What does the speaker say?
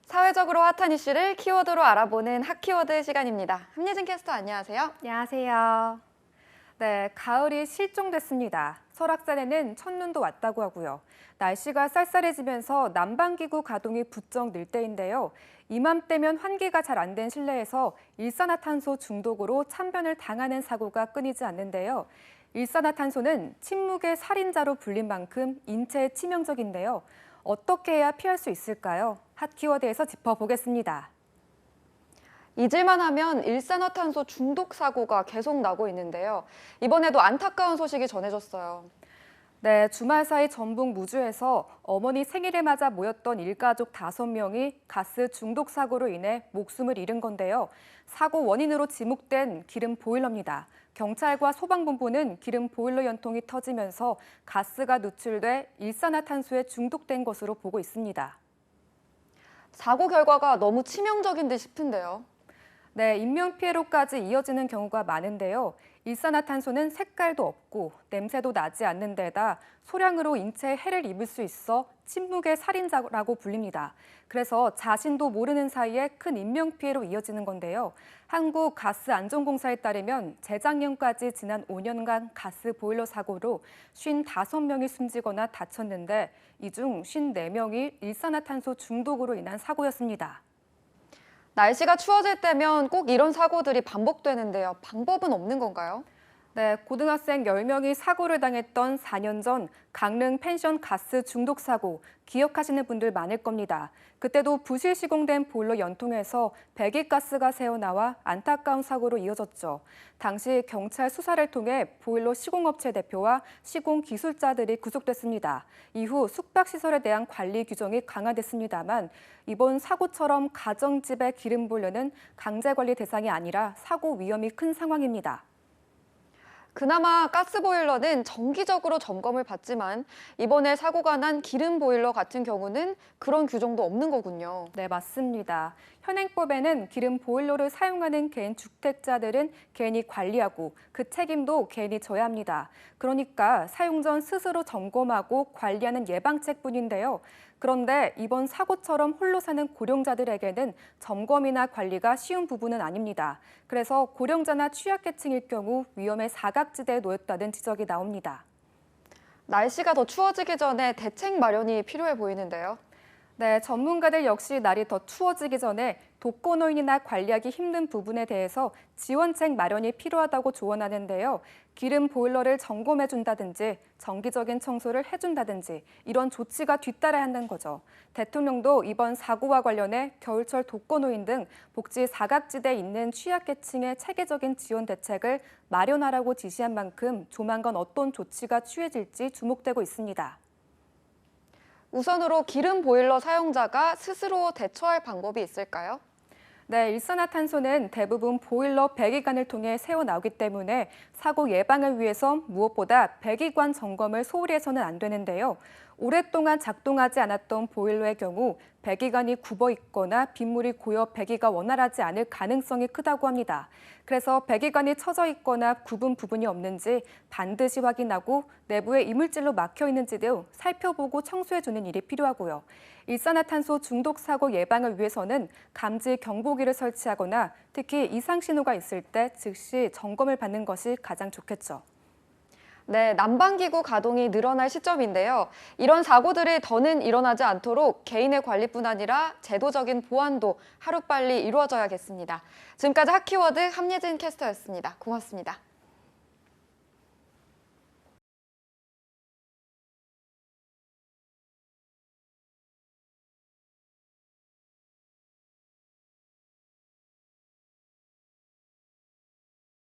사회적으로 핫한 이슈를 키워드로 알아보는 핫키워드 시간입니다. 함예진 캐스터 안녕하세요. 안녕하세요. 네, 가을이 실종됐습니다. 설악산에는 첫눈도 왔다고 하고요. 날씨가 쌀쌀해지면서 난방기구 가동이 부쩍 늘 때인데요. 이맘때면 환기가 잘 안 된 실내에서 일산화탄소 중독으로 참변을 당하는 사고가 끊이지 않는데요. 일산화탄소는 침묵의 살인자로 불린 만큼 인체에 치명적인데요. 어떻게 해야 피할 수 있을까요? 핫키워드에서 짚어보겠습니다. 잊을만 하면 일산화탄소 중독 사고가 계속 나고 있는데요. 이번에도 안타까운 소식이 전해졌어요. 네, 주말 사이 전북 무주에서 어머니 생일을 맞아 모였던 일가족 5명이 가스 중독 사고로 인해 목숨을 잃은 건데요. 사고 원인으로 지목된 기름 보일러입니다. 경찰과 소방본부는 기름 보일러 연통이 터지면서 가스가 누출돼 일산화탄소에 중독된 것으로 보고 있습니다. 사고 결과가 너무 치명적인 듯 싶은데요. 네, 인명피해로까지 이어지는 경우가 많은데요. 일산화탄소는 색깔도 없고 냄새도 나지 않는 데다 소량으로 인체에 해를 입을 수 있어 침묵의 살인자라고 불립니다. 그래서 자신도 모르는 사이에 큰 인명피해로 이어지는 건데요. 한국가스안전공사에 따르면 재작년까지 지난 5년간 가스 보일러 사고로 55명이 숨지거나 다쳤는데 이 중 54명이 일산화탄소 중독으로 인한 사고였습니다. 날씨가 추워질 때면 꼭 이런 사고들이 반복되는데요. 방법은 없는 건가요? 네, 고등학생 10명이 사고를 당했던 4년 전 강릉 펜션 가스 중독 사고 기억하시는 분들 많을 겁니다. 그때도 부실 시공된 보일러 연통에서 배기가스가 새어나와 안타까운 사고로 이어졌죠. 당시 경찰 수사를 통해 보일러 시공업체 대표와 시공 기술자들이 구속됐습니다. 이후 숙박시설에 대한 관리 규정이 강화됐습니다만 이번 사고처럼 가정집의 기름 보일러는 강제관리 대상이 아니라 사고 위험이 큰 상황입니다. 그나마 가스보일러는 정기적으로 점검을 받지만 이번에 사고가 난 기름 보일러 같은 경우는 그런 규정도 없는 거군요. 네, 맞습니다. 현행법에는 기름 보일러를 사용하는 개인 주택자들은 개인이 관리하고 그 책임도 개인이 져야 합니다. 그러니까 사용 전 스스로 점검하고 관리하는 예방책뿐인데요. 그런데 이번 사고처럼 홀로 사는 고령자들에게는 점검이나 관리가 쉬운 부분은 아닙니다. 그래서 고령자나 취약계층일 경우 위험의 사각지대에 놓였다는 지적이 나옵니다. 날씨가 더 추워지기 전에 대책 마련이 필요해 보이는데요. 네, 전문가들 역시 날이 더 추워지기 전에 독거노인이나 관리하기 힘든 부분에 대해서 지원책 마련이 필요하다고 조언하는데요. 기름 보일러를 점검해준다든지 정기적인 청소를 해준다든지 이런 조치가 뒤따라야 한다는 거죠. 대통령도 이번 사고와 관련해 겨울철 독거노인 등 복지 사각지대에 있는 취약계층의 체계적인 지원 대책을 마련하라고 지시한 만큼 조만간 어떤 조치가 취해질지 주목되고 있습니다. 우선으로 기름 보일러 사용자가 스스로 대처할 방법이 있을까요? 네, 일산화탄소는 대부분 보일러 배기관을 통해 새어나오기 때문에 사고 예방을 위해서 무엇보다 배기관 점검을 소홀히 해서는 안 되는데요. 오랫동안 작동하지 않았던 보일러의 경우 배기관이 굽어 있거나 빗물이 고여 배기가 원활하지 않을 가능성이 크다고 합니다. 그래서 배기관이 처져 있거나 굽은 부분이 없는지 반드시 확인하고 내부에 이물질로 막혀 있는지 등 살펴보고 청소해주는 일이 필요하고요. 일산화탄소 중독 사고 예방을 위해서는 감지 경보기를 설치하거나 특히 이상 신호가 있을 때 즉시 점검을 받는 것이 가장 좋겠죠. 네, 난방기구 가동이 늘어날 시점인데요. 이런 사고들이 더는 일어나지 않도록 개인의 관리뿐 아니라 제도적인 보완도 하루빨리 이루어져야겠습니다. 지금까지 핫키워드 함예진 캐스터였습니다. 고맙습니다.